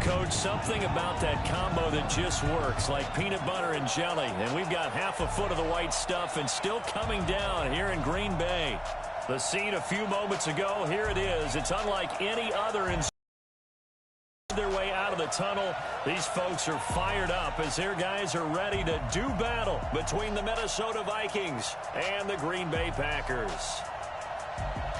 Coach, something about that combo that just works, like peanut butter and jelly. And we've got half a foot of the white stuff and still coming down here in Green Bay. The scene a few moments ago, here it is. It's unlike any other in their way out of the tunnel. These folks are fired up as their guys are ready to do battle between the Minnesota Vikings and the Green Bay Packers.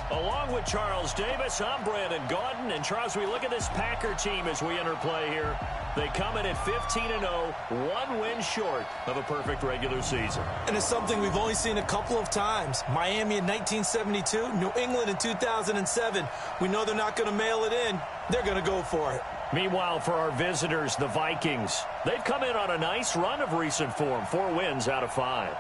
Along with Charles Davis, I'm Brandon Gaudin. And Charles, we look at this Packer team as we enter play here. They come in at 15-0, one win short of a perfect regular season. And it's something we've only seen a couple of times. Miami in 1972, New England in 2007. We know they're not going to mail it in. They're going to go for it. Meanwhile, for our visitors, the Vikings, they've come in on a nice run of recent form, 4 wins out of 5.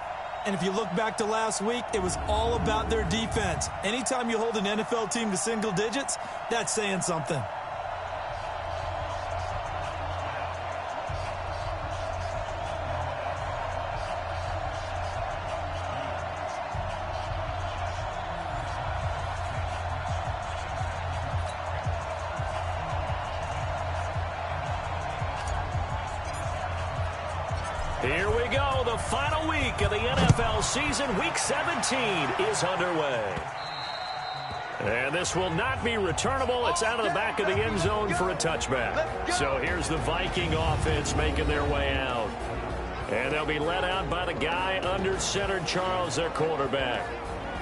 And if you look back to last week, it was all about their defense. Anytime you hold an NFL team to single digits, that's saying something. Here we go. The final week of the NFL season. Week 17 is underway. And this will not be returnable. It's out of the back of the end zone for a touchback. So here's the Viking offense making their way out. And they'll be led out by the guy under center, Charles, their quarterback.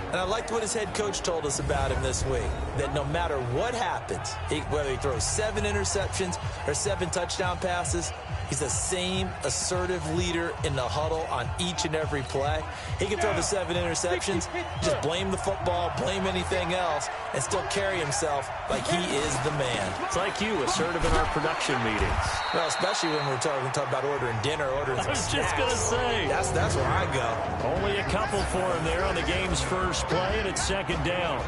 And I liked what his head coach told us about him this week, that no matter what happens, whether he throws 7 interceptions or 7 touchdown passes, he's the same assertive leader in the huddle on each and every play. He can throw the 7 interceptions, just blame the football, blame anything else, and still carry himself like he is the man. It's like you, assertive in our production meetings. Well, especially when we're talking about ordering dinner, ordering some snacks. I was just going to say. That's where I go. Only a couple for him there on the game's first play, and it's second down.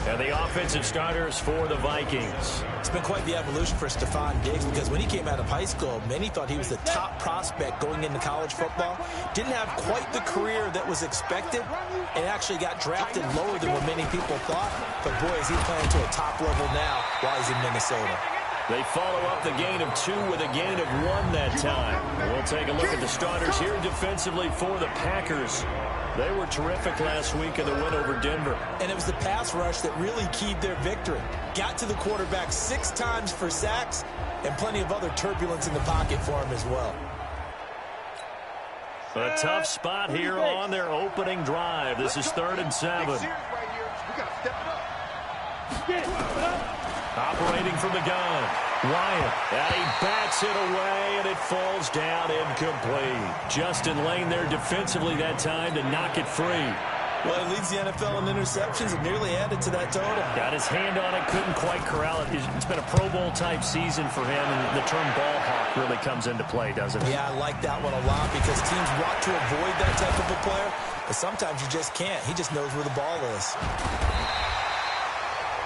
And the offensive starters for the Vikings. It's been quite the evolution for Stephon Diggs, because when he came out of high school, many thought he was the top prospect going into college football. Didn't have quite the career that was expected, and actually got drafted lower than what many people thought. But boy, is he playing to a top level now while he's in Minnesota. They follow up the gain of 2 with a gain of 1 that time. We'll take a look at the starters here defensively for the Packers. They were terrific last week in the win over Denver. And it was the pass rush that really keyed their victory. Got to the quarterback 6 times for sacks, and plenty of other turbulence in the pocket for him as well. A tough spot here on their opening drive. This is 3rd and 7. Operating from the gun, Wyatt, and he bats it away, and it falls down incomplete. Justin Lane there defensively that time to knock it free. Well, he leads the NFL in interceptions and nearly added to that total. Got his hand on it, couldn't quite corral it. It's been a Pro Bowl-type season for him, and the term ball hawk really comes into play, doesn't it? Yeah, I like that one a lot, because teams want to avoid that type of a player, but sometimes you just can't. He just knows where the ball is.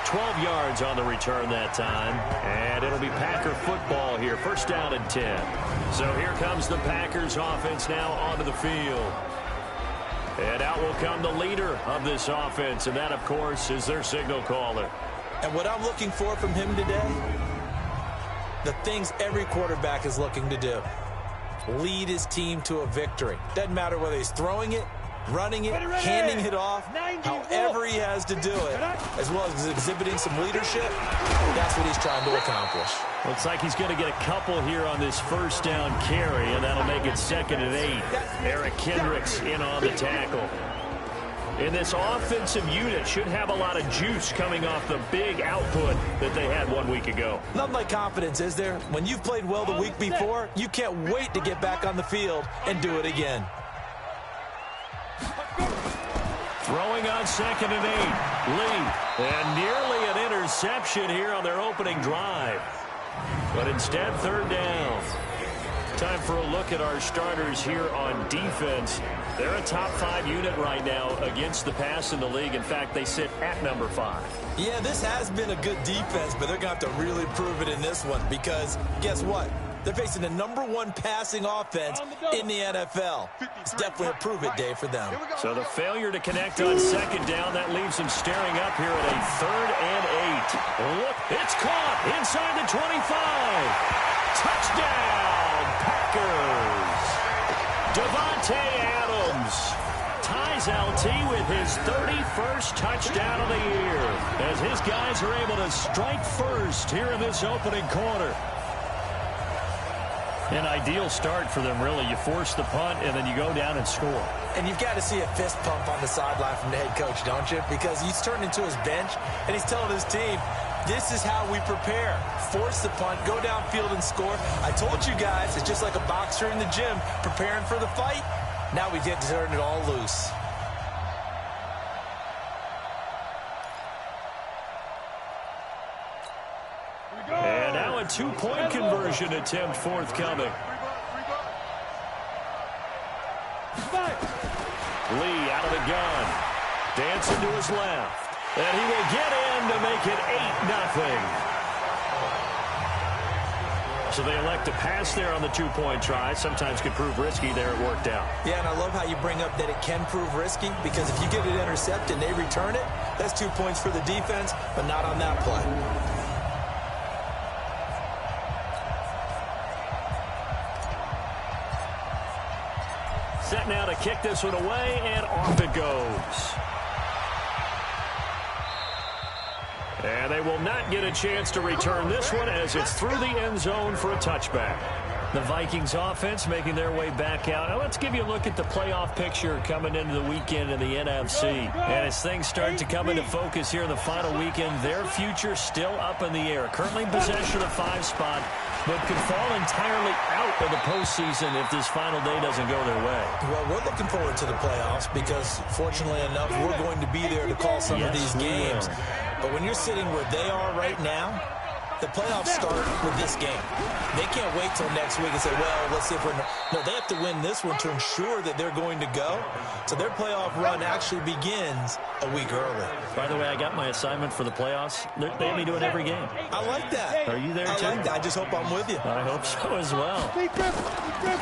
12 yards on the return that time, and it'll be Packer football here. 1st down and 10. So here comes the Packers offense now onto the field. And out will come the leader of this offense, and that, of course, is their signal caller. And what I'm looking for from him today, the things every quarterback is looking to do. Lead his team to a victory. Doesn't matter whether he's throwing it, running it, handing it off, however he has to do it, as well as exhibiting some leadership, that's what he's trying to accomplish. Looks like he's going to get a couple here on this 1st down carry, and that'll make it 2nd and 8. Eric Kendricks in on the tackle. And this offensive unit should have a lot of juice coming off the big output that they had 1 week ago. Nothing like confidence, is there? When you've played well the week before, you can't wait to get back on the field and do it again. Throwing on 2nd and 8. Lee. And nearly an interception here on their opening drive. But instead, 3rd down. Time for a look at our starters here on defense. They're a top 5 unit right now against the pass in the league. In fact, they sit at number 5. Yeah, this has been a good defense, but they're going to have to really prove it in this one, because guess what? They're facing the #1 passing offense in the NFL. It's definitely a prove-it day for them. So the failure to connect on second down, that leaves them staring up here at a 3rd and 8. Look, it's caught inside the 25. Touchdown, Packers. Davante Adams ties LT with his 31st touchdown of the year as his guys are able to strike first here in this opening quarter. An ideal start for them, really. You force the punt, and then you go down and score. And you've got to see a fist pump on the sideline from the head coach, don't you? Because he's turned into his bench, and he's telling his team, this is how we prepare. Force the punt, go downfield and score. I told you guys, it's just like a boxer in the gym preparing for the fight. Now we get to turn it all loose. And now a 2-point conversion attempt forthcoming. Lee out of the gun. Dancing to his left. And he will get in to make it 8-0. So they elect to pass there on the 2-point try. Sometimes could prove risky. There it worked out. Yeah, and I love how you bring up that it can prove risky, because if you get it intercepted and they return it, that's 2 points for the defense, but not on that play. Set now to kick this one away, and off it goes. And they will not get a chance to return this one as it's through the end zone for a touchback. The Vikings offense making their way back out. Now let's give you a look at the playoff picture coming into the weekend in the NFC. And as things start to come into focus here in the final weekend, their future still up in the air. Currently in possession of the 5 spot, but could fall entirely out of the postseason if this final day doesn't go their way. Well, we're looking forward to the playoffs because, fortunately enough, we're going to be there to call some of these games. But when you're sitting where they are right now, the playoffs start with this game. They can't wait till next week and say, well, let's see if we're... No, they have to win this one to ensure that they're going to go. So their playoff run actually begins a week early. By the way, I got my assignment for the playoffs. They have me doing every game. I like that. Are you there, too? I like that. I just hope I'm with you. I hope so as well.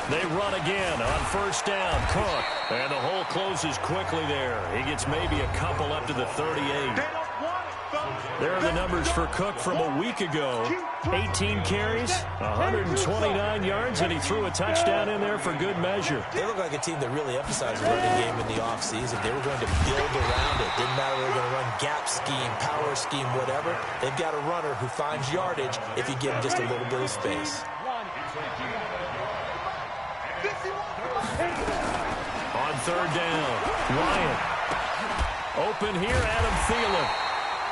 They run again on first down. Cook. And the hole closes quickly there. He gets maybe a couple up to the 38. There are the numbers for Cook from a week ago. 18 carries, 129 yards, and he threw a touchdown in there for good measure. They look like a team that really emphasized the running game in the offseason. They were going to build around it. Didn't matter if they were going to run gap scheme, power scheme, whatever. They've got a runner who finds yardage if you give him just a little bit of space. On third down, Ryan. Open here, Adam Thielen.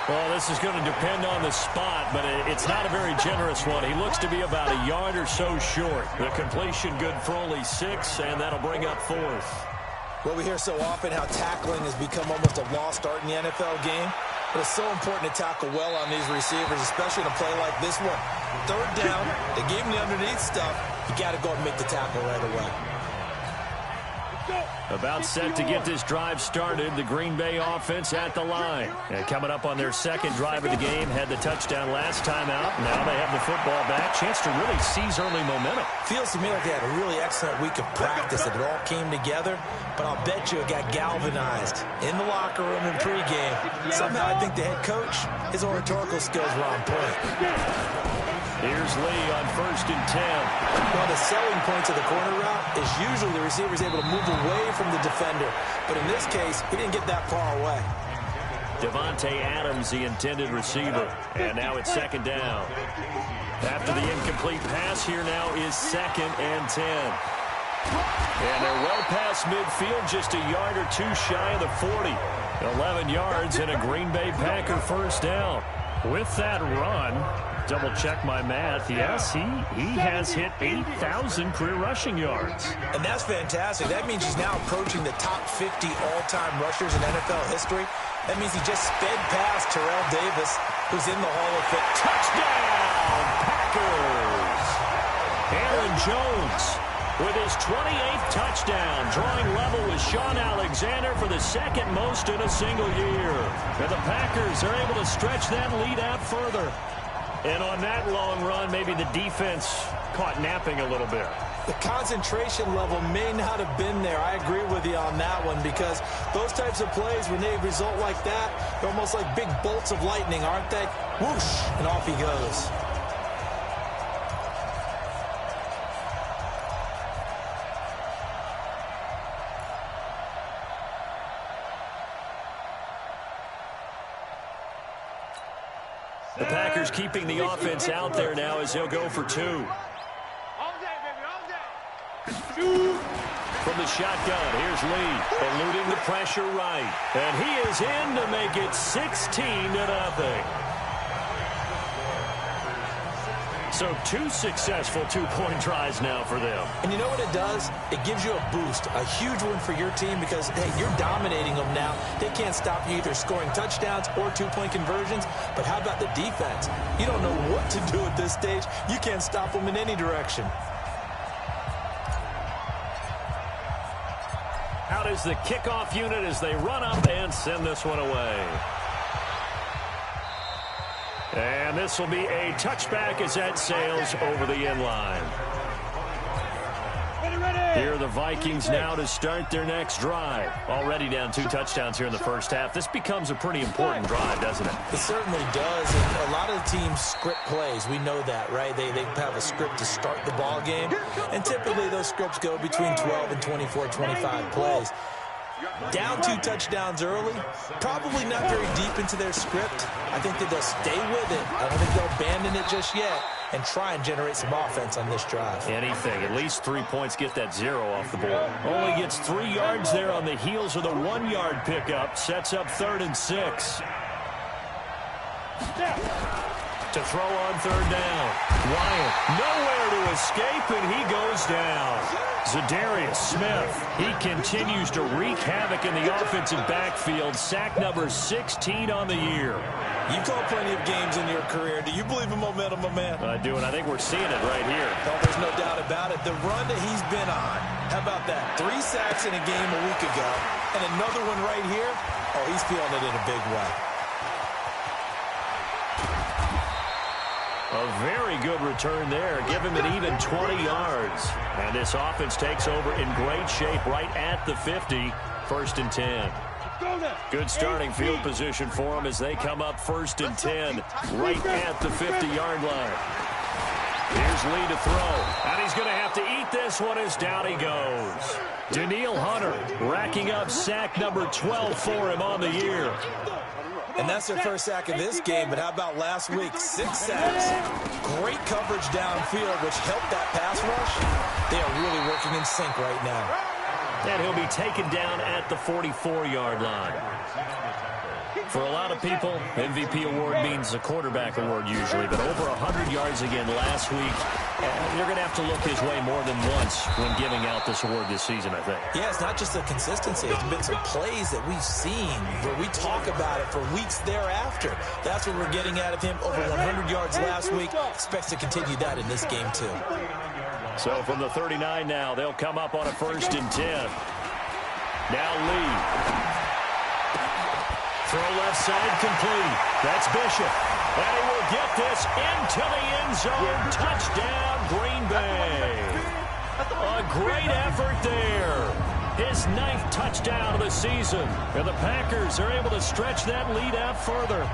Well, this is going to depend on the spot, but it's not a very generous one. He looks to be about a yard or so short. The completion good for only 6, and that'll bring up 4th. Well, we hear so often how tackling has become almost a lost art in the NFL game. But it's so important to tackle well on these receivers, especially in a play like this one. Third down, they gave him the underneath stuff. You got to go and make the tackle right away. About set to get this drive started, the Green Bay offense at the line. And coming up on their second drive of the game, had the touchdown last time out. Now they have the football back. Chance to really seize early momentum. Feels to me like they had a really excellent week of practice, that it all came together. But I'll bet you it got galvanized in the locker room in pregame. Somehow I think the head coach, his oratorical skills were on point. Here's Lee on first and 10. Well, the selling points of the corner route is usually the receiver's able to move away from the defender. But in this case, he didn't get that far away. Davante Adams, the intended receiver. And now it's second down. After the incomplete pass, here now is 2nd and 10. And they're well past midfield, just a yard or two shy of the 40. 11 yards and a Green Bay Packer first down. With that run, double check my math. Yes, he has hit 8,000 career rushing yards. And that's fantastic. That means he's now approaching the top 50 all-time rushers in NFL history. That means he just sped past Terrell Davis, who's in the Hall of Fame. Touchdown, Packers! Aaron Jones with his 28th touchdown, drawing level with Sean Alexander for the second most in a single year. And the Packers are able to stretch that lead out further. And on that long run, maybe the defense caught napping a little bit. The concentration level may not have been there. I agree with you on that one, because those types of plays, when they result like that, they're almost like big bolts of lightning, aren't they? Whoosh, and off he goes. The Packers keeping the offense out there now as they'll go for 2. From the shotgun, here's Lee, eluding the pressure right. And he is in to make it 16-0. So 2 successful two-point tries now for them. And you know what it does? It gives you a boost, a huge one for your team, because, hey, you're dominating them now. They can't stop you either scoring touchdowns or two-point conversions. But how about the defense? You don't know what to do at this stage. You can't stop them in any direction. Out is the kickoff unit as they run up and send this one away. And this will be a touchback as that sails over the end line. Here are the Vikings now to start their next drive. Already down 2 touchdowns here in the first half. This becomes a pretty important drive, doesn't it? It certainly does. And a lot of the teams script plays. We know that, right? They have a script to start the ball game. And typically those scripts go between 12 and 24, 25 plays. Down 2 touchdowns early, probably not very deep into their script. I think that they'll stay with it. I don't think they'll abandon it just yet and try and generate some offense on this drive. Anything. At least 3 points, get that 0 off the board. Only gets 3 yards there on the heels of the 1-yard pickup. Sets up 3rd and 6. To throw on 3rd down. Wyatt nowhere to escape, and he goes down. Zadarius Smith, he continues to wreak havoc in the offensive backfield. Sack number 16 on the year. You've called plenty of games in your career. Do you believe in momentum, my man? I do, and I think we're seeing it right here. Oh, there's no doubt about it. The run that he's been on. How about that? 3 sacks in a game a week ago, and another one right here. Oh, he's feeling it in a big way. A very good return there. Give him an even 20 yards. And this offense takes over in great shape right at the 50. 1st and 10. Good starting field position for them as they come up 1st and 10 right at the 50-yard line. Here's Lee to throw. And he's going to have to eat this one as down he goes. Danielle Hunter racking up sack number 12 for him on the year. And that's their first sack of this game, but how about last week? 6 sacks. Great coverage downfield, which helped that pass rush. They are really working in sync right now. And he'll be taken down at the 44-yard line. For a lot of people, MVP award means a quarterback award usually, but over 100 yards again last week. You're going to have to look his way more than once when giving out this award this season, I think. Yeah, it's not just the consistency. It's been some plays that we've seen where we talk about it for weeks thereafter. That's what we're getting out of him. Over 100 yards last week. Expects to continue that in this game, too. So from the 39 now, they'll come up on a 1st and 10. Now Lee. Throw left side complete. That's Bishop. And he will get this into the end zone. Touchdown, Green Bay. A great effort there. His 9th touchdown of the season. And the Packers are able to stretch that lead out further.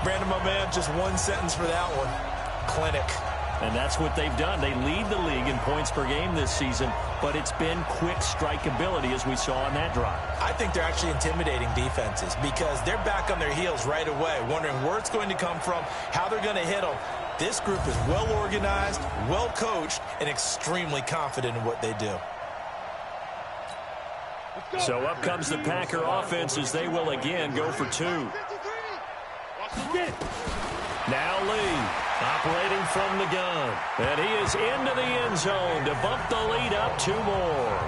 Brandon, my man, just one sentence for that one. Clinic. And that's what they've done. They lead the league in points per game this season, but it's been quick strike ability as we saw on that drive. I think they're actually intimidating defenses because they're back on their heels right away, wondering where it's going to come from, how they're going to hit them. This group is well organized, well coached, and extremely confident in what they do. So up comes the Packer offense as they will again go for 2. Now Lee. Operating from the gun. And he is into the end zone to bump the lead up 2 more.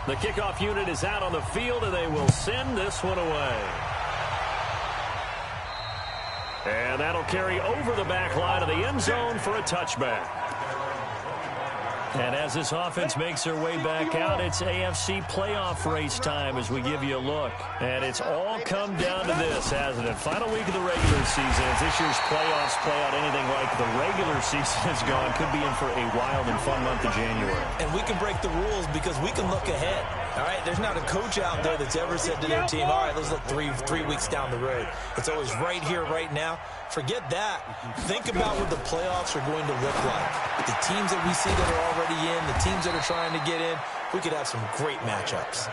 The kickoff unit is out on the field, and they will send this one away. And that'll carry over the back line of the end zone for a touchback. And as this offense makes their way back out, it's AFC playoff race time as we give you a look. And it's all come down to this, hasn't it? Final week of the regular season. As this year's playoffs play out anything like the regular season has gone, could be in for a wild and fun month of January. And we can break the rules because we can look ahead. All right, there's not a coach out there that's ever said to their team, all right, let's look three weeks down the road. It's always right here, right now. Forget that. Think about what the playoffs are going to look like. The teams that we see that are already in, the teams that are trying to get in, we could have some great matchups.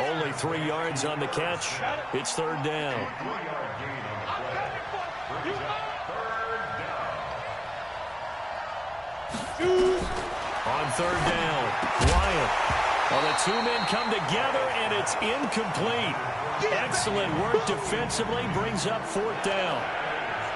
Only 3 yards on the catch. It's third down. On third down, Wyatt. Well, the two men come together, and it's incomplete. Excellent work defensively, brings up fourth down.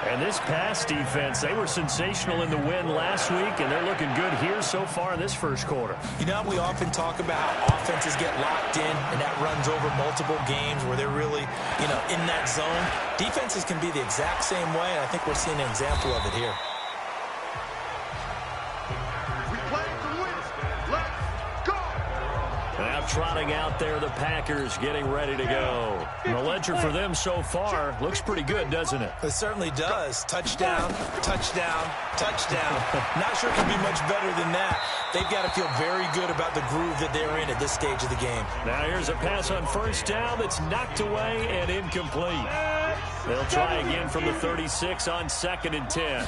And this pass defense, they were sensational in the win last week, and they're looking good here so far in this first quarter. You know, we often talk about how offenses get locked in, and that runs over multiple games where they're really, in that zone. Defenses can be the exact same way, and I think we're seeing an example of it here. Now trotting out there, the Packers getting ready to go. The ledger for them so far looks pretty good, doesn't it? It certainly does. Touchdown, touchdown, touchdown. Not sure it can be much better than that. They've got to feel very good about the groove that they're in at this stage of the game. Now here's a pass on first down that's knocked away and incomplete. They'll try again from the 36 on 2nd and 10.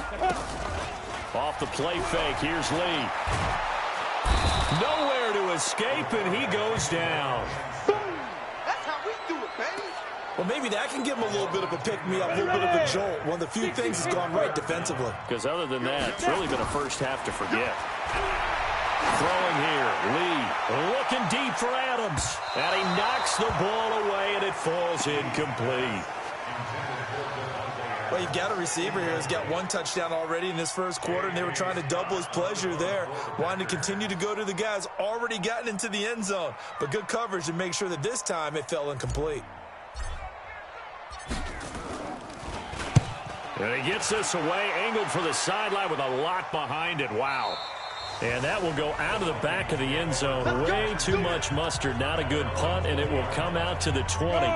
Off the play fake, here's Lee. Nowhere to escape, and he goes down. That's how we do it, baby. Well, maybe that can give him a little bit of a pick-me-up, a little bit of a jolt. One of the few things that's gone right defensively. Because other than that, it's really been a first half to forget. Throwing here, Lee looking deep for Adams. And he knocks the ball away, and it falls incomplete. Well, you've got a receiver here who's got one touchdown already in this first quarter, and they were trying to double his pleasure there, wanting to continue to go to the guys already gotten into the end zone. But good coverage to make sure that this time it fell incomplete. And he gets this away, angled for the sideline with a lot behind it. Wow. And that will go out of the back of the end zone. Way too much mustard. Not a good punt, and it will come out to the 20.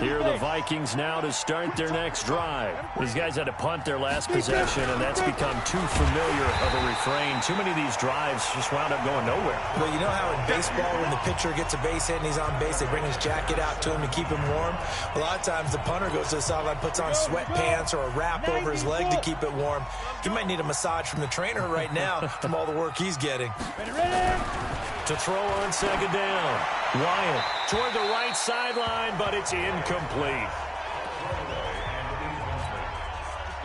Here are the Vikings now to start their next drive. These guys had to punt their last possession, and that's become too familiar of a refrain. Too many of these drives just wound up going nowhere. Well, you know how in baseball when the pitcher gets a base hit and he's on base, they bring his jacket out to him to keep him warm? A lot of times the punter goes to the sideline, puts on sweatpants or a wrap over his leg to keep it warm. He might need a massage from the trainer right now from all the work he's getting. To throw on second down. Wyatt toward the right sideline, but it's incomplete.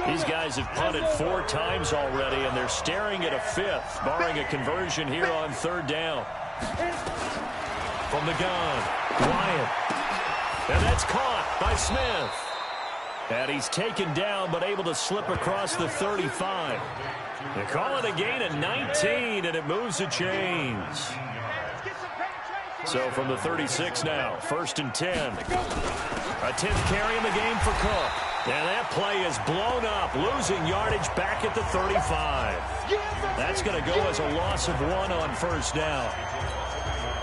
These guys have punted 4 times already, and they're staring at a 5th, barring a conversion here on third down. From the gun, Wyatt. And that's caught by Smith. And he's taken down, but able to slip across the 35. They call it a gain of 19, and it moves the chains. So from the 36 now, 1st and 10. A 10th carry in the game for Cook. And that play is blown up, losing yardage back at the 35. That's going to go as a loss of 1 on first down.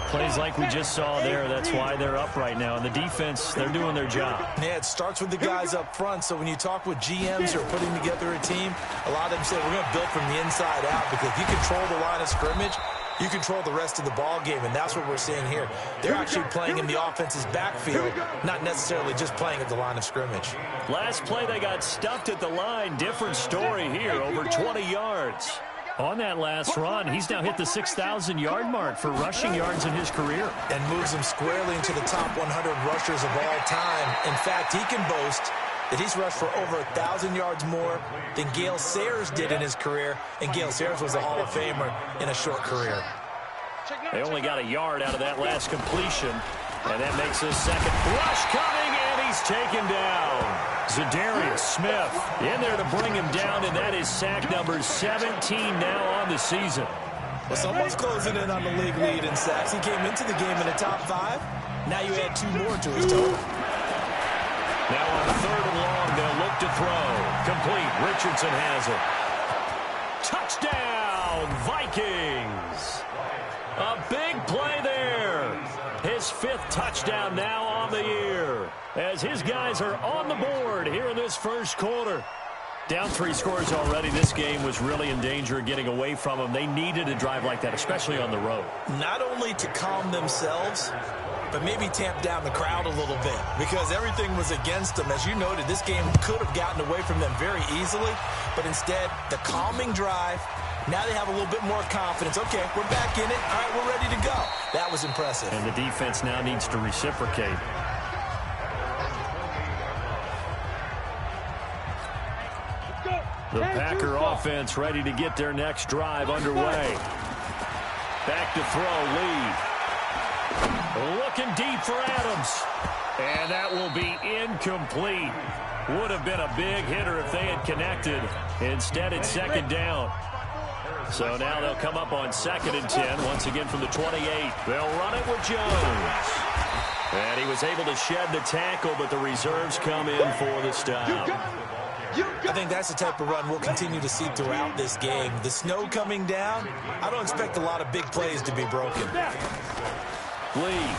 Plays like we just saw there, that's why they're up right now. And the defense, they're doing their job. Yeah, it starts with the guys up front. So when you talk with GMs who are putting together a team, a lot of them say we're going to build from the inside out, because if you control the line of scrimmage, you control the rest of the ball game, and that's what we're seeing here. They're actually playing in the offense's backfield, not necessarily just playing at the line of scrimmage. Last play, they got stuffed at the line. Different story here, over 20 yards. On that last run, he's now hit the 6,000-yard mark for rushing yards in his career. And moves him squarely into the top 100 rushers of all time. In fact, he can boast that he's rushed for over 1,000 yards more than Gale Sayers did in his career, and Gale Sayers was a Hall of Famer in a short career. They only got a yard out of that last completion, and that makes his second rush coming, and he's taken down. Zadarius Smith in there to bring him down, and that is sack number 17 now on the season. Well, someone's closing in on the league lead in sacks. He came into the game in the top 5. Now you add 2 more to his total. Now on 3rd and long, they'll look to throw. Richardson has it. Touchdown, Vikings. A big play there. His 5th touchdown now on the year, as his guys are on the board here in this first quarter. Down 3 scores already. This game was really in danger of getting away from them. They needed a drive like that, especially on the road. Not only to calm themselves, but maybe tamp down the crowd a little bit, because everything was against them. As you noted, this game could have gotten away from them very easily, but instead, the calming drive, now they have a little bit more confidence. Okay, we're back in it. All right, we're ready to go. That was impressive. And the defense now needs to reciprocate. The Packer offense ready to get their next drive underway. Back to throw, Lee. Looking deep for Adams. And that will be incomplete. Would have been a big hitter if they had connected. Instead, it's 2nd down. So now they'll come up on 2nd and 10. Once again from the 28. They'll run it with Jones. And he was able to shed the tackle, but the reserves come in for the stop. I think that's the type of run we'll continue to see throughout this game. The snow coming down, I don't expect a lot of big plays to be broken. Lee.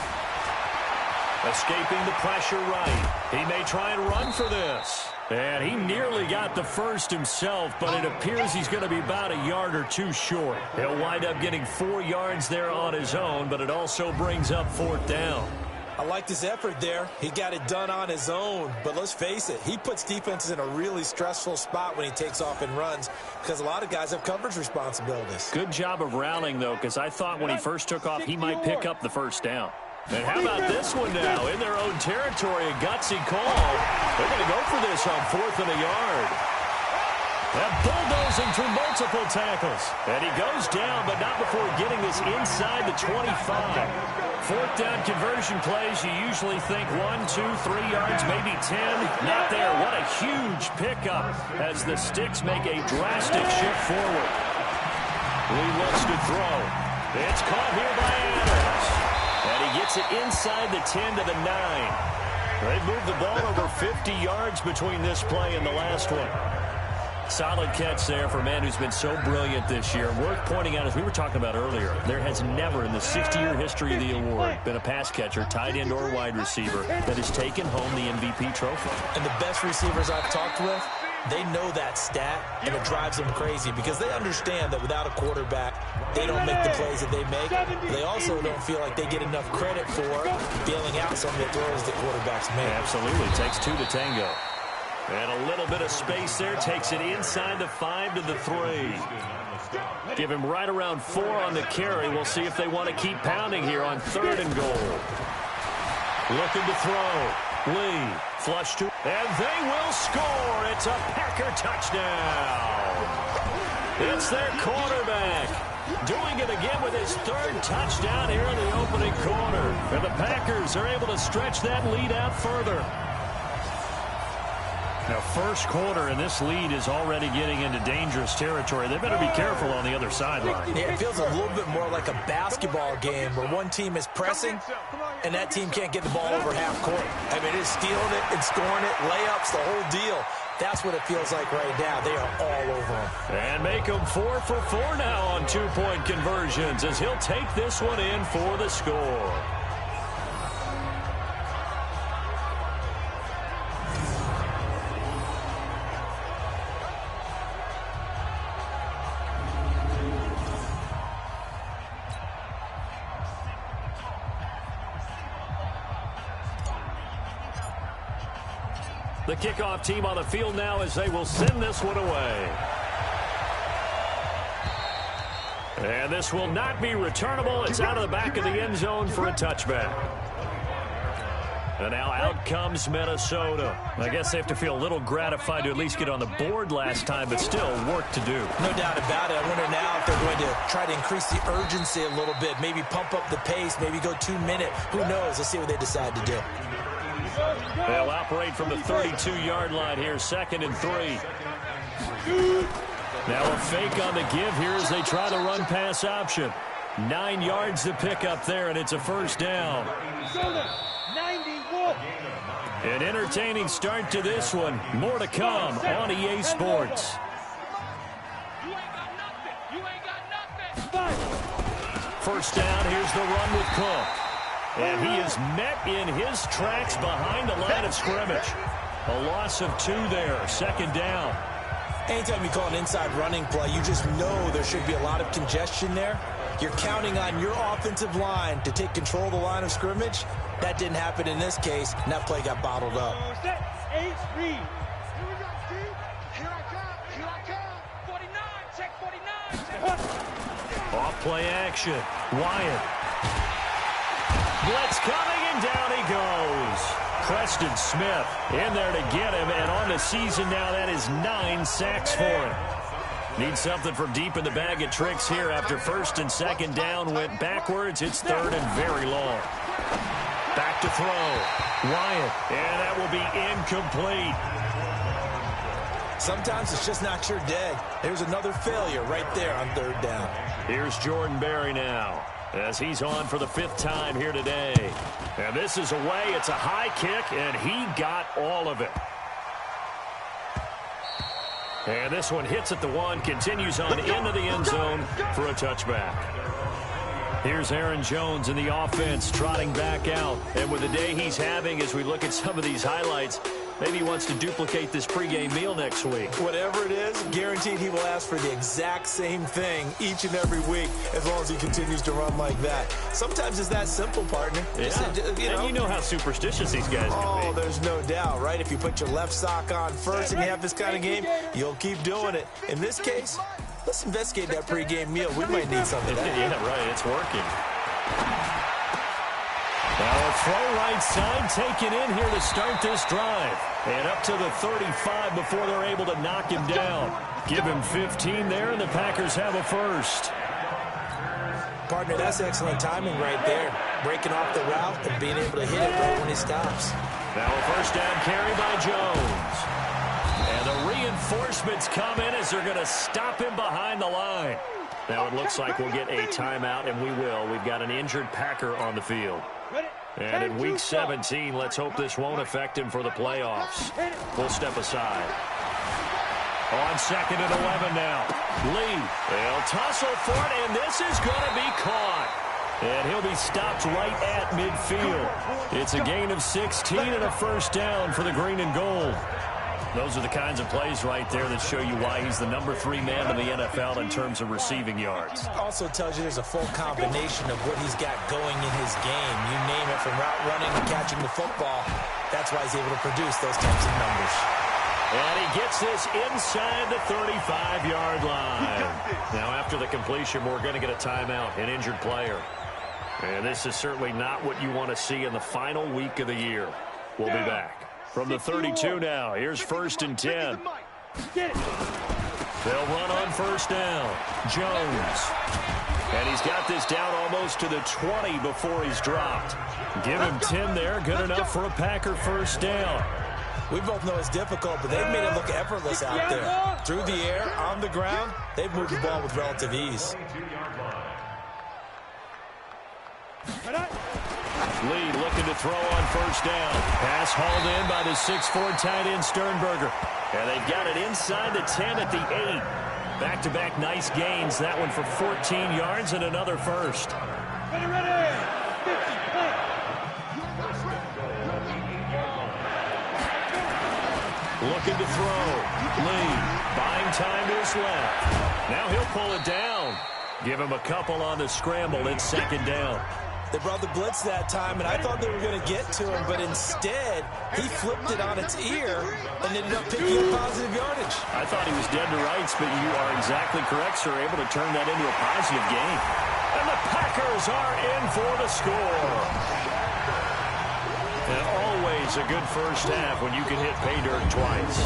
Escaping the pressure right. He may try and run for this. And he nearly got the first himself, but it appears he's going to be about a yard or 2 short. He'll wind up getting 4 yards there on his own, but it also brings up 4th down. I liked his effort there. He got it done on his own. But let's face it, he puts defenses in a really stressful spot when he takes off and runs, because a lot of guys have coverage responsibilities. Good job of rallying, though, because I thought when he first took off, he might pick up the first down. And how about this one now? In their own territory, a gutsy call. They're going to go for this on 4th and a yard. They're bulldozing through multiple tackles. And he goes down, but not before getting this inside the 25. 4th down conversion plays, you usually think 1, 2, 3 yards, maybe 10. Not there. What a huge pickup as the Sticks make a drastic shift forward. Lee looks to throw. It's caught here by Adams. And he gets it inside the 10 to the 9. They've moved the ball over 50 yards between this play and the last one. Solid catch there for a man who's been so brilliant this year. Worth pointing out, as we were talking about earlier, there has never in the 60-year history of the award been a pass catcher, tight end, or wide receiver that has taken home the MVP trophy. And the best receivers I've talked with, they know that stat, and it drives them crazy because they understand that without a quarterback, they don't make the plays that they make. They also don't feel like they get enough credit for bailing out some of the throws the quarterbacks make. Absolutely. It takes 2 to tango. And a little bit of space there. Takes it inside the 5 to the 3. Give him right around 4 on the carry. We'll see if they want to keep pounding here on 3rd and goal. Looking to throw. Lee. Flush to. And they will score. It's a Packer touchdown. It's their quarterback. Doing it again with his 3rd touchdown here in the opening quarter. And the Packers are able to stretch that lead out further. Now, first quarter, and this lead is already getting into dangerous territory. They better be careful on the other sideline. Yeah, it feels a little bit more like a basketball game where one team is pressing and that team can't get the ball over half court. I mean, it's stealing it, it's scoring it, layups, the whole deal. That's what it feels like right now. They are all over them. And make them 4 for 4 now on 2-point conversions as he'll take this one in for the score. The kickoff team on the field now as they will send this one away. And this will not be returnable. It's out of the back of the end zone for a touchback. And now out comes Minnesota. I guess they have to feel a little gratified to at least get on the board last time, but still work to do. No doubt about it. I wonder now if they're going to try to increase the urgency a little bit, maybe pump up the pace, maybe go 2-minute. Who knows? Let's see what they decide to do. They'll operate from the 32-yard line here, 2nd and 3. Now a fake on the give here as they try the run-pass option. 9 yards to pick up there, and it's a first down. An entertaining start to this one. More to come on EA Sports. First down, here's the run with Cook. And he is met in his tracks behind the line of scrimmage. A loss of 2 there, second down. Anytime you call an inside running play, you just know there should be a lot of congestion there. You're counting on your offensive line to take control of the line of scrimmage. That didn't happen in this case, and that play got bottled up. Off play action. Wyatt. Blitz coming, and down he goes. Preston Smith in there to get him, and on the season now, that is 9 sacks for him. Need something from deep in the bag of tricks here after first and second down went backwards. It's third and very long. Back to throw. Wyatt, and that will be incomplete. Sometimes it's just not your day. There's another failure right there on third down. Here's Jordan Berry now as he's on for the 5th time here today. And this is away. It's a high kick, and he got all of it. And this one hits at the 1, continues on into the end zone for a touchback. Here's Aaron Jones in the offense, trotting back out. And with the day he's having, as we look at some of these highlights, maybe he wants to duplicate this pregame meal next week. Whatever it is, guaranteed he will ask for the exact same thing each and every week as long as he continues to run like that. Sometimes it's that simple, partner. Yeah. And you know how superstitious these guys can be. Oh, there's no doubt, right? If you put your left sock on first and you have this kind of game, you'll keep doing it. In this case, let's investigate that pregame meal. We might need something. Yeah, right. It's working. Now a throw right side taken in here to start this drive. And up to the 35 before they're able to knock him down. Give him 15 there, and the Packers have a first. Partner, that's excellent timing right there. Breaking off the route and being able to hit it right when he stops. Now a first down carry by Jones. And the reinforcements come in as they're going to stop him behind the line. Now it looks like we'll get a timeout, and we will. We've got an injured Packer on the field. And in Week 17, let's hope this won't affect him for the playoffs. We'll step aside. On 2nd and 11 now. Lee, they'll tussle for it, and this is going to be caught. And he'll be stopped right at midfield. It's a gain of 16 and a first down for the green and gold. Those are the kinds of plays right there that show you why he's the number 3 man in the NFL in terms of receiving yards. Also tells you there's a full combination of what he's got going in his game. You name it, from route running to catching the football. That's why he's able to produce those types of numbers. And he gets this inside the 35-yard line. Now after the completion, we're going to get a timeout, an injured player. And this is certainly not what you want to see in the final week of the year. We'll be back. From the 32 now, here's 1st and 10. They'll run on first down. Jones. And he's got this down almost to the 20 before he's dropped. Give him 10 there, good enough for a Packer first down. We both know it's difficult, but they've made it look effortless out there. Through the air, on the ground, they've moved the ball with relative ease. Lee looking to throw on first down. Pass hauled in by the 6'4" tight end Sternberger. And they've got it inside the 10 at the 8. Back-to-back nice gains. That one for 14 yards and another first. Looking to throw. Lee buying time to his left. Now he'll pull it down. Give him a couple on the scramble. It's 2nd down. They brought the blitz that time, and I thought they were going to get to him, but instead, he flipped it on its ear and ended up picking up positive yardage. I thought he was dead to rights, but you are exactly correct, sir. Able to turn that into a positive gain. And the Packers are in for the score. And always a good first half when you can hit pay dirt twice.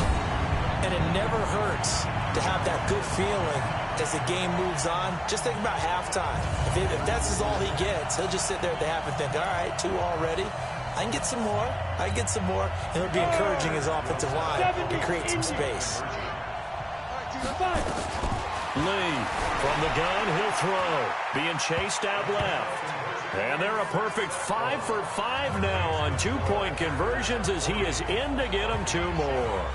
And it never hurts to have that good feeling as the game moves on. Just think about halftime. If that's all he gets, he'll just sit there at the half and think, all right, 2 already. I can get some more. I can get some more. And it'll be encouraging his offensive line to create some space. Lee from the gun, he'll throw. Being chased out left. And they're a perfect 5 for 5 now on two-point conversions as he is in to get them 2 more.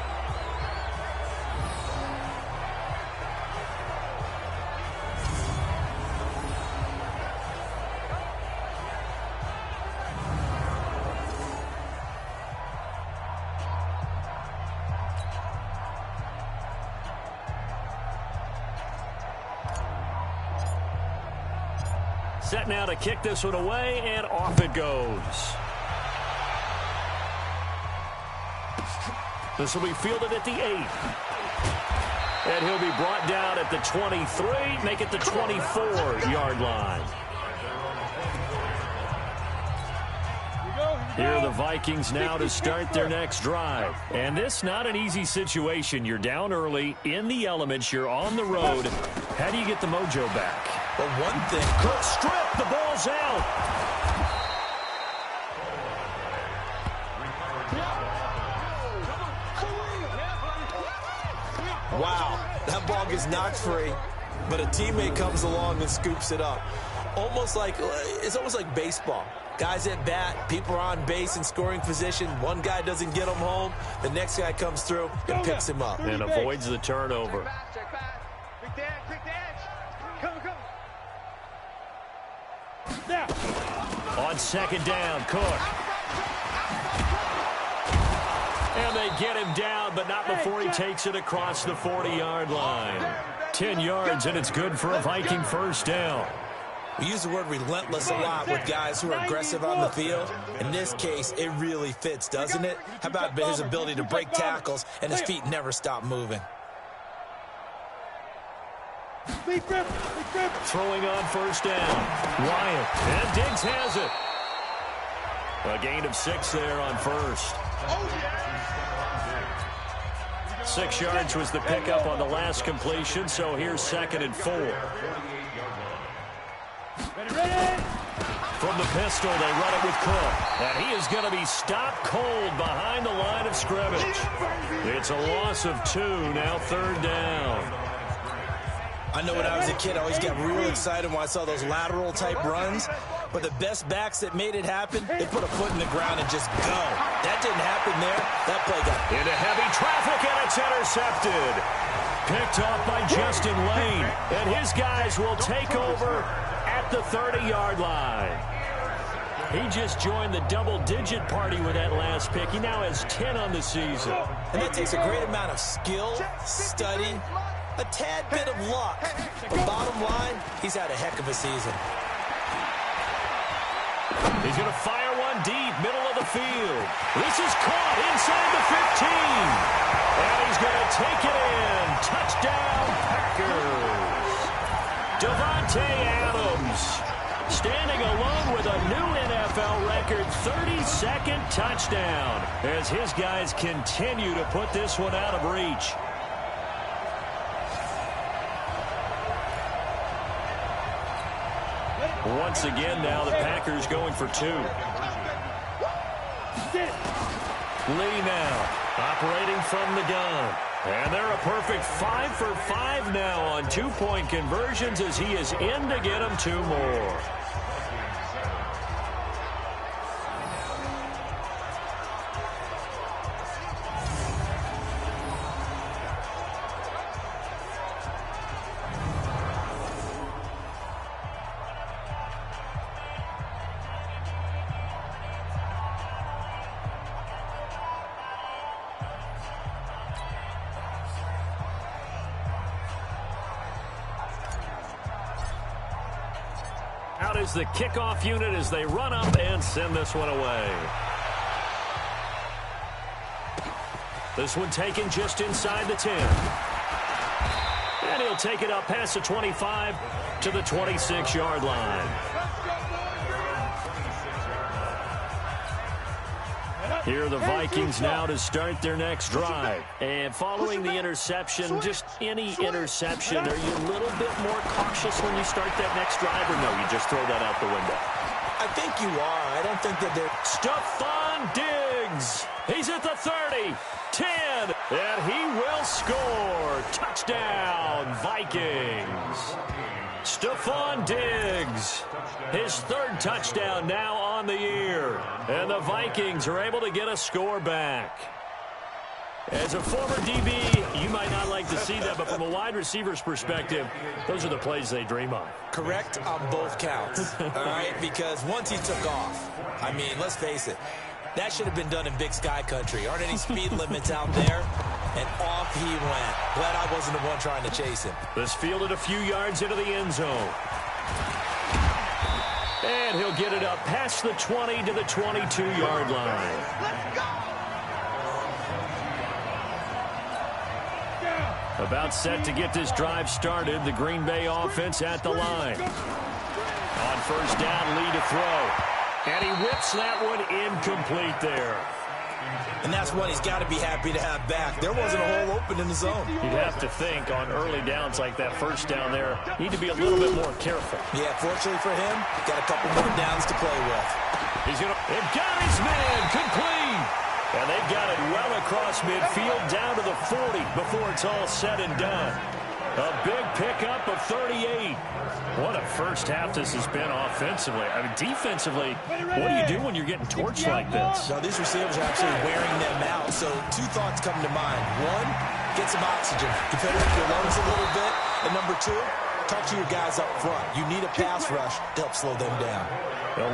Set now to kick this one away, and off it goes. This will be fielded at the 8. And he'll be brought down at the 23, make it the 24-yard line. Here are the Vikings now to start their next drive. And this not an easy situation. You're down early, in the elements, you're on the road. How do you get the mojo back? Well, one thing, Cook strip, the ball's out. Wow, that ball gets knocked free, but a teammate comes along and scoops it up. It's almost like baseball. Guys at bat, people are on base in scoring position. One guy doesn't get him home. The next guy comes through and picks him up. And avoids the turnover. On second down, Cook. And they get him down, but not before he takes it across the 40-yard line. 10 yards, and it's good for a Viking first down. We use the word relentless a lot with guys who are aggressive on the field. In this case, it really fits, doesn't it? How about his ability to break tackles and his feet never stop moving? Throwing on first down. Wyatt. And Diggs has it. A gain of 6 there on first. 6 yards was the pickup on the last completion, so here's 2nd and 4. From the pistol, they run it with Cook. And he is going to be stopped cold behind the line of scrimmage. It's a loss of 2, now 3rd down. I know when I was a kid, I always got real excited when I saw those lateral-type runs. But the best backs that made it happen, they put a foot in the ground and just go. That didn't happen there. That play got into heavy traffic, and it's intercepted. Picked off by Justin Lane. And his guys will take over at the 30-yard line. He just joined the double-digit party with that last pick. He now has 10 on the season. And that takes a great amount of skill, study, a tad bit of luck. But bottom line, he's had a heck of a season. He's going to fire one deep, middle of the field. This is caught inside the 15. And he's going to take it in. Touchdown, Packers. Davante Adams standing alone with a new NFL record 32nd touchdown as his guys continue to put this one out of reach. Once again now the Packers going for 2. Lee now operating from the gun. And they're a perfect 5 for 5 now on 2-point conversions as he is in to get them 2 more. Out is the kickoff unit as they run up and send this one away. This one taken just inside the 10. And he'll take it up past the 25 to the 26-yard line. Here are the Vikings now to start their next drive. And following the interception, just any interception, are you a little bit more cautious when you start that next drive, or no, you just throw that out the window? I think you are. I don't think that they're... Stephon Diggs. He's at the 30, 10, and he will they'll score. Touchdown, Vikings. Stephon Diggs, his third touchdown now on the year. And the Vikings are able to get a score back. As a former DB, you might not like to see that, but from a wide receiver's perspective, those are the plays they dream of. Correct on both counts, all right? Because once he took off, I mean, let's face it, that should have been done in Big Sky country. Aren't any speed limits out there? And off he went. Glad I wasn't the one trying to chase him. This fielded a few yards into the end zone. And he'll get it up past the 20 to the 22-yard line. Let's go! About set to get this drive started. The Green Bay offense at the line. On first down, Lee to throw. And he whips that one incomplete there. And that's one he's got to be happy to have back. There wasn't a hole open in the zone. You'd have to think on early downs like that first down there, need to be a little bit more careful. Yeah, fortunately for him, got a couple more downs to play with. They've got his man complete. And they've got it well across midfield down to the 40 before it's all said and done. A big pickup of 38. What a first half this has been offensively. I mean, defensively, what do you do when you're getting torched like this? Now, these receivers are absolutely wearing them out. So two thoughts come to mind. One, get some oxygen. Defend your lungs a little bit. And number two, talk to your guys up front. You need a pass rush to help slow them down.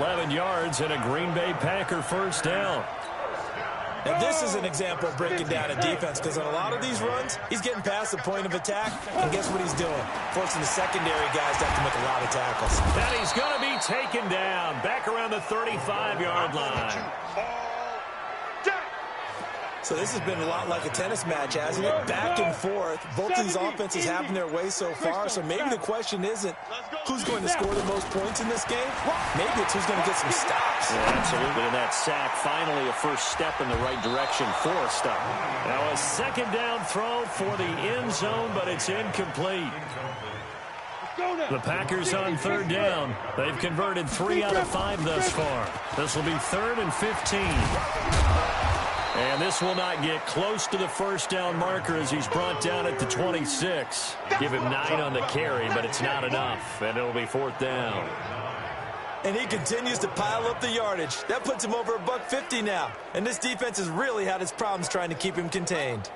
11 yards and a Green Bay Packer first down. And this is an example of breaking down a defense, because on a lot of these runs, he's getting past the point of attack, and guess what he's doing? Forcing the secondary guys to have to make a lot of tackles. And he's going to be taken down back around the 35-yard line. So this has been a lot like a tennis match, hasn't it? Back and forth. Both these offenses having their way so far, so maybe the question isn't who's going to score the most points in this game. Maybe it's who's going to get some stops. Yeah, absolutely, and that sack, finally a first step in the right direction for a stop. Now a second down throw for the end zone, but it's incomplete. The Packers on third down. They've converted 3 out of 5 thus far. This will be 3rd and 15. And this will not get close to the first down marker as he's brought down at the 26. Give him 9 on the carry, but it's not enough, and it'll be 4th down. And he continues to pile up the yardage. That puts him over $150 now. And this defense has really had its problems trying to keep him contained.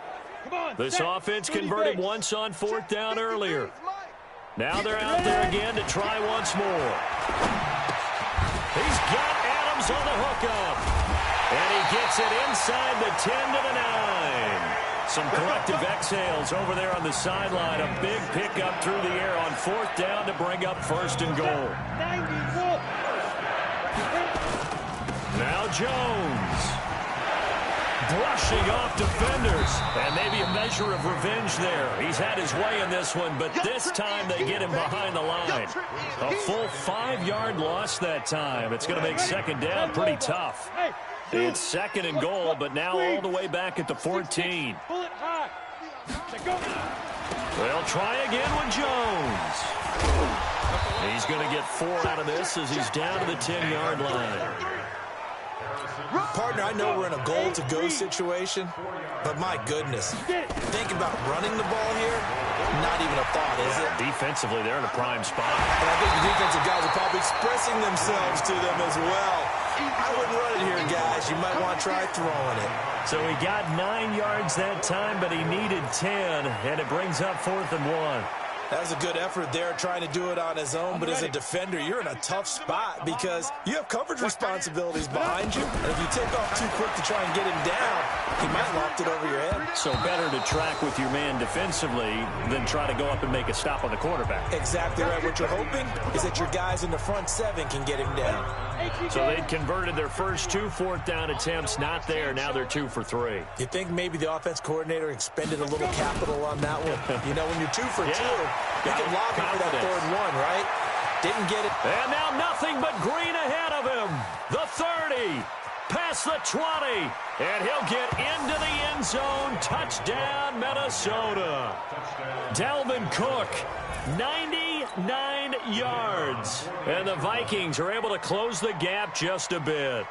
This offense converted once on 4th down earlier. Now they're out there again to try once more. He's got Adams on the hookup. And he gets it inside the 10 to the 9. Some collective exhales over there on the sideline. A big pickup through the air on 4th down to bring up 1st and goal. Now Jones. Brushing off defenders. And maybe a measure of revenge there. He's had his way in this one, but this time they get him behind the line. A full 5-yard loss that time. It's going to make second down pretty tough. It's 2nd and goal, but now all the way back at the 14. They'll try again with Jones. He's going to get 4 out of this as he's down to the 10-yard line. Partner, I know we're in a goal-to-go situation, but my goodness, think about running the ball here, not even a thought, is it? Defensively, they're in a prime spot. And I think the defensive guys are probably expressing themselves to them as well. I wouldn't run it here, guys. You might want to try throwing it. So he got 9 yards that time, but he needed 10, and it brings up 4th and 1. That was a good effort there, trying to do it on his own. But as a defender, you're in a tough spot because you have coverage responsibilities behind you. And if you take off too quick to try and get him down, he might loft it over your head. So better to track with your man defensively than try to go up and make a stop on the quarterback. Exactly right. What you're hoping is that your guys in the front 7 can get him down. So they'd converted their first 2 4th down attempts. Not there. Now they're 2 for 3. You think maybe the offense coordinator expended a little capital on that one? You know, when you're 2 for 2, you can lob it for that 3rd one, right? Didn't get it. And now nothing but green ahead of him. The 30. Past the 20. And he'll get into the end zone. Touchdown, Minnesota. Dalvin Cook, 99 yards. And the Vikings are able to close the gap just a bit.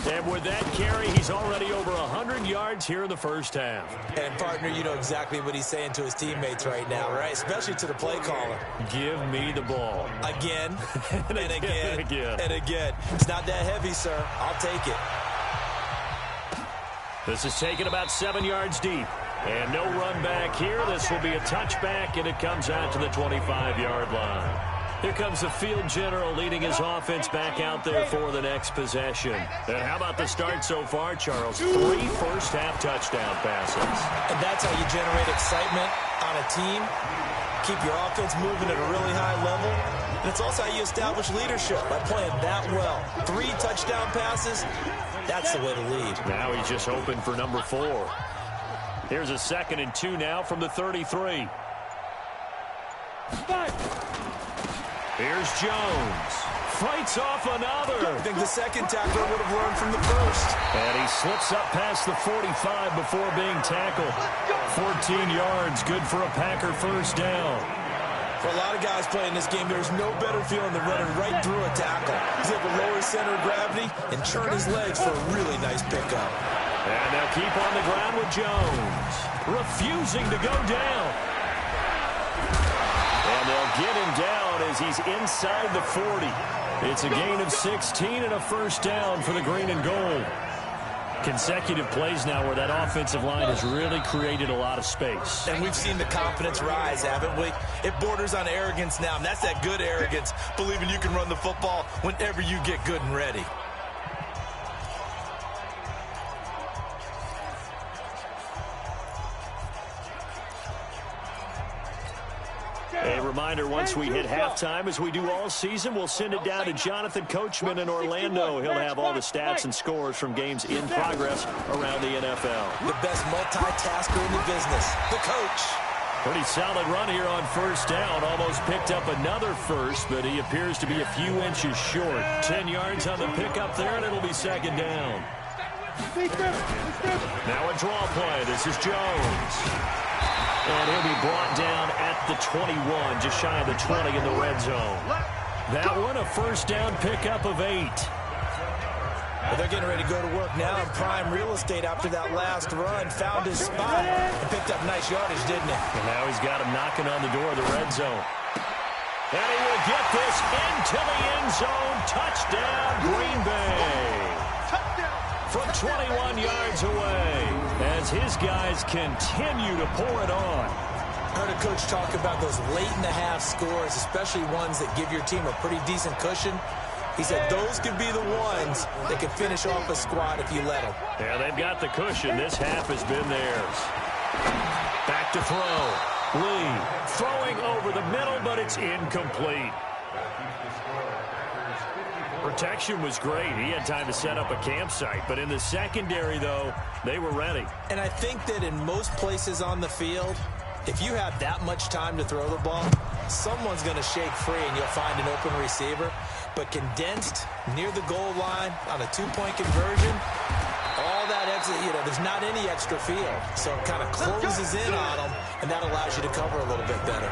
And with that carry, he's already over 100 yards here in the first half. And, partner, you know exactly what he's saying to his teammates right now, right? Especially to the play caller. Give me the ball. Again, and again, and again. and again. It's not that heavy, sir. I'll take it. This is taken about 7 yards deep. And no run back here. This will be a touchback, and it comes out to the 25-yard line. Here comes the field general leading his offense back out there for the next possession. And how about the start so far, Charles? 3 first-half touchdown passes. And that's how you generate excitement on a team, keep your offense moving at a really high level. And it's also how you establish leadership by playing that well. 3 touchdown passes, that's the way to lead. Now he's just hoping for number 4. Here's a 2nd and 2 now from the 33. Here's Jones. Fights off another. I think the second tackler would have learned from the first. And he slips up past the 45 before being tackled. 14 yards, good for a Packer first down. For a lot of guys playing this game, there's no better feeling than running right through a tackle. He's able to lower his center of gravity and churn his legs for a really nice pickup. And they'll keep on the ground with Jones, refusing to go down. And they'll get him down as he's inside the 40. It's a gain of 16 and a first down for the green and gold. Consecutive plays now where that offensive line has really created a lot of space. And we've seen the confidence rise, haven't we? It borders on arrogance now, and that's that good arrogance, believing you can run the football whenever you get good and ready. A reminder, once we hit halftime, as we do all season, we'll send it down to Jonathan Coachman in Orlando. He'll have all the stats and scores from games in progress around the NFL. The best multitasker in the business, the coach. Pretty solid run here on first down. Almost picked up another first, but he appears to be a few inches short. 10 yards on the pickup there, and it'll be second down. Now a draw play. This is Jones. And he'll be brought down at the 21, just shy of the 20 in the red zone. That one, a first down pickup of 8. Well, they're getting ready to go to work now in prime real estate after that last run. Found his spot and picked up nice yardage, didn't he? And now he's got him knocking on the door of the red zone. And he will get this into the end zone. Touchdown, Green Bay. From 21 yards away, as his guys continue to pour it on. Heard a coach talk about those late-in-the-half scores, especially ones that give your team a pretty decent cushion. He said those could be the ones that could finish off a squad if you let them. Yeah, they've got the cushion. This half has been theirs. Back to throw. Lee throwing over the middle, but it's incomplete. Protection was great. He had time to set up a campsite. But in the secondary, though, they were ready. And I think that in most places on the field, if you have that much time to throw the ball, someone's going to shake free and you'll find an open receiver. But condensed near the goal line on a 2-point conversion, all that exit, there's not any extra field. So it kind of closes in on them, and that allows you to cover a little bit better.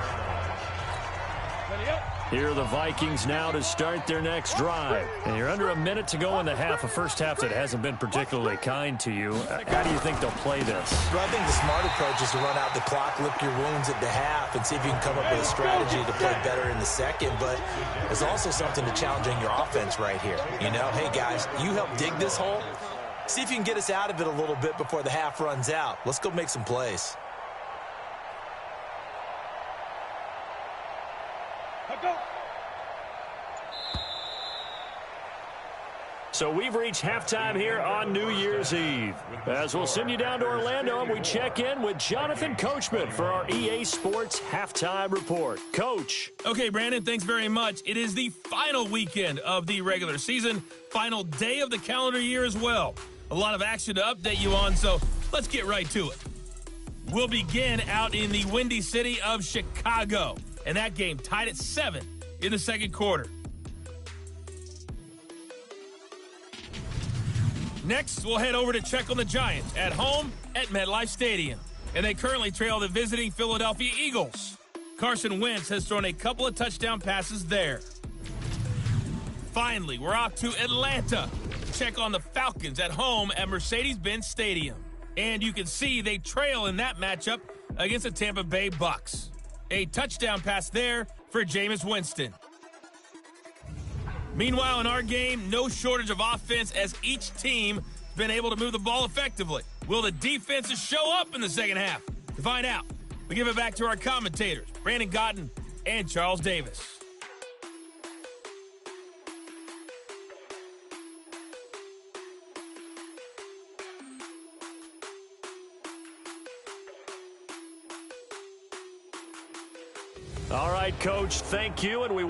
Here are the Vikings now to start their next drive. And you're under a minute to go in the half, a first half that hasn't been particularly kind to you. How do you think they'll play this? Well, I think the smart approach is to run out the clock, lick your wounds at the half, and see if you can come up with a strategy to play better in the second. But there's also something to challenging your offense right here. Hey, guys, you help dig this hole. See if you can get us out of it a little bit before the half runs out. Let's go make some plays. So we've reached halftime here on New Year's Eve. As we'll send you down to Orlando, and we check in with Jonathan Coachman for our EA Sports Halftime Report. Coach. Okay, Brandon, thanks very much. It is the final weekend of the regular season, final day of the calendar year as well. A lot of action to update you on, so let's get right to it. We'll begin out in the windy city of Chicago, and that game tied at 7 in the second quarter. Next, we'll head over to check on the Giants at home at MetLife Stadium. And they currently trail the visiting Philadelphia Eagles. Carson Wentz has thrown a couple of touchdown passes there. Finally, we're off to Atlanta. check on the Falcons at home at Mercedes-Benz Stadium. And you can see they trail in that matchup against the Tampa Bay Bucks. A touchdown pass there for Jameis Winston. Meanwhile, in our game, no shortage of offense as each team has been able to move the ball effectively. Will the defenses show up in the second half? To find out, we give it back to our commentators, Brandon Gotton and Charles Davis. All right, Coach, thank you, and we